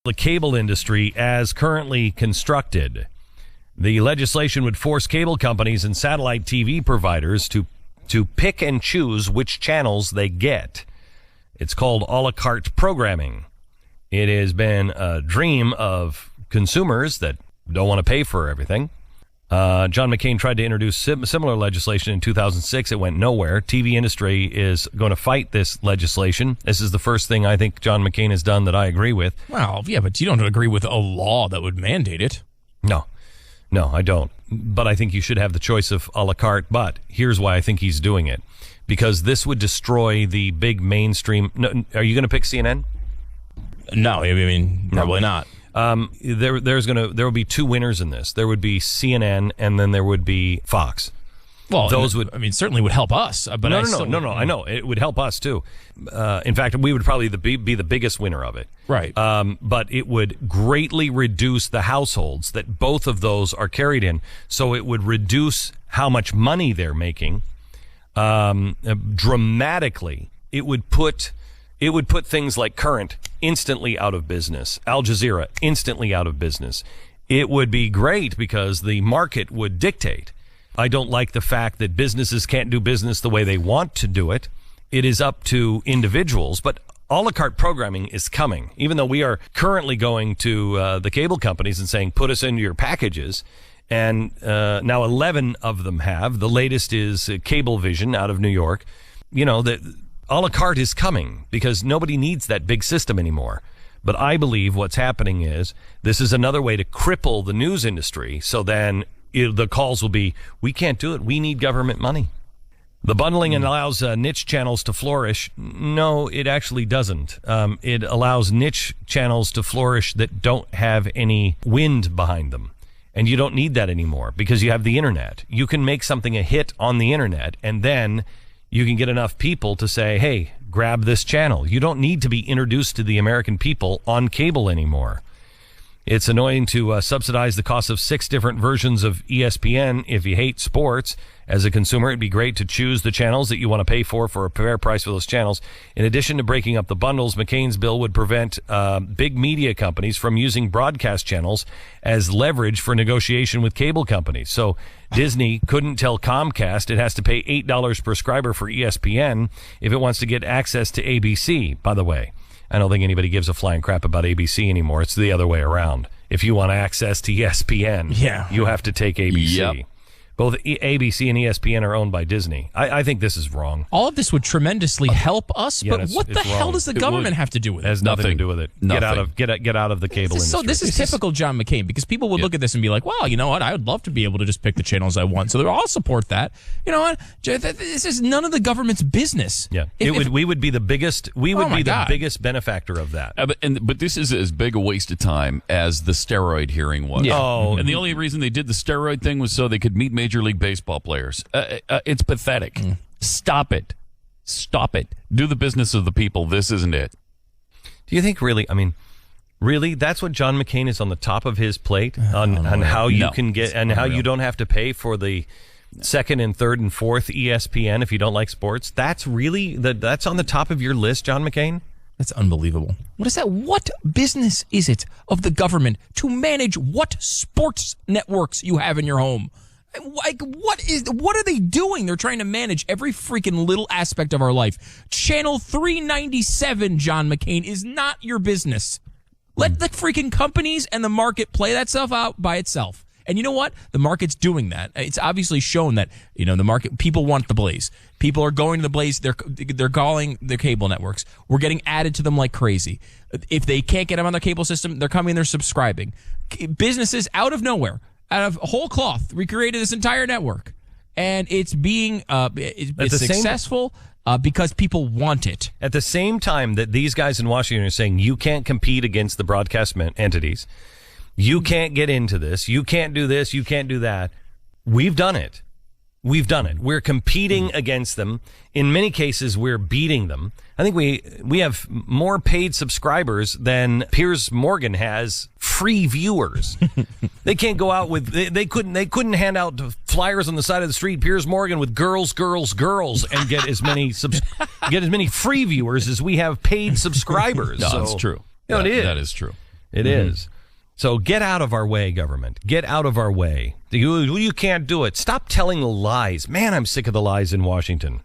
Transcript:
The cable industry as currently constructed. The legislation would force cable companies and satellite TV providers to pick and choose which channels they get. It's called a la carte programming. It has been a dream of consumers that don't want to pay for everything. John McCain tried to introduce similar legislation in 2006. It went nowhere. TV industry is going to fight this legislation. This is the first thing I think John McCain has done that I agree with. Well, yeah, but you don't agree with a law that would mandate it. No, I don't. But I think you should have the choice of a la carte. But here's why I think he's doing it. Because this would destroy the big mainstream. No, are you going to pick CNN? No, I mean, probably not. There will be two winners in this. There would be CNN, and then there would be Fox. Well, certainly would help us. But no. I know it would help us too. In fact, we would probably be the biggest winner of it. Right. But it would greatly reduce the households that both of those are carried in. So it would reduce how much money they're making dramatically. It would put things like Current instantly out of business. Al Jazeera instantly out of business. It would be great because the market would dictate. I don't like the fact that businesses can't do business the way they want to do it. It is up to individuals, but a la carte programming is coming. Even though we are currently going to the cable companies and saying, put us into your packages. And now 11 of them have. The latest is Cablevision out of New York. You know, that a la carte is coming because nobody needs that big system anymore. But I believe what's happening is this is another way to cripple the news industry. So then the calls will be, we can't do it. We need government money. The bundling allows niche channels to flourish. No, it actually doesn't. It allows niche channels to flourish that don't have any wind behind them. And you don't need that anymore because you have the internet. You can make something a hit on the internet, and then you can get enough people to say, hey, grab this channel. You don't need to be introduced to the American people on cable anymore. It's annoying to subsidize the cost of 6 different versions of ESPN if you hate sports. As a consumer, it'd be great to choose the channels that you want to pay for a fair price for those channels. In addition to breaking up the bundles, McCain's bill would prevent big media companies from using broadcast channels as leverage for negotiation with cable companies. So Disney couldn't tell Comcast it has to pay $8 per subscriber for ESPN if it wants to get access to ABC, by the way. I don't think anybody gives a flying crap about ABC anymore. It's the other way around. If you want access to ESPN, you have to take ABC. Yep. Both ABC and ESPN are owned by Disney. I think this is wrong. All of this would tremendously help us, but what the hell does the government have to do with it? It has nothing to do with it. Nothing. Get out of the cable industry. So this is typical John McCain, because people would look at this and be like, well, you know what? I would love to be able to just pick the channels I want. So I'll support that. You know what? This is none of the government's business. Yeah. We would be the biggest the biggest benefactor of that. But this is as big a waste of time as the steroid hearing was. Yeah. Oh. And the only reason they did the steroid thing was so they could meet Major League Baseball players. It's pathetic. Stop it. Do the business of the people. This isn't it. Do you think really, that's what John McCain is on the top of his plate on how you can get and how you don't have to pay for the second and third and fourth ESPN if you don't like sports? That's really that's on the top of your list, John McCain? That's unbelievable. What is that? What business is it of the government to manage what sports networks you have in your home? Like, what are they doing? They're trying to manage every freaking little aspect of our life. Channel 397, John McCain, is not your business. Let the freaking companies and the market play that stuff out by itself. And you know what? The market's doing that. It's obviously shown that, the market, people want the Blaze. People are going to the Blaze. They're calling the cable networks. We're getting added to them like crazy. If they can't get them on their cable system, they're coming, they're subscribing. Businesses out of nowhere, out of whole cloth, recreated this entire network, and it's being it's successful because people want it. At the same time that these guys in Washington are saying you can't compete against the broadcast entities, you can't get into this, you can't do this, you can't do that. We've done it. We're competing against them. In many cases, we're beating them. I think we have more paid subscribers than Piers Morgan has free viewers. They can't go out with they couldn't hand out flyers on the side of the street, Piers Morgan with girls, and get as many free viewers as we have paid subscribers. No, that's true. It is. That is true. It is. So get out of our way, government. Get out of our way. You can't do it. Stop telling the lies. Man, I'm sick of the lies in Washington.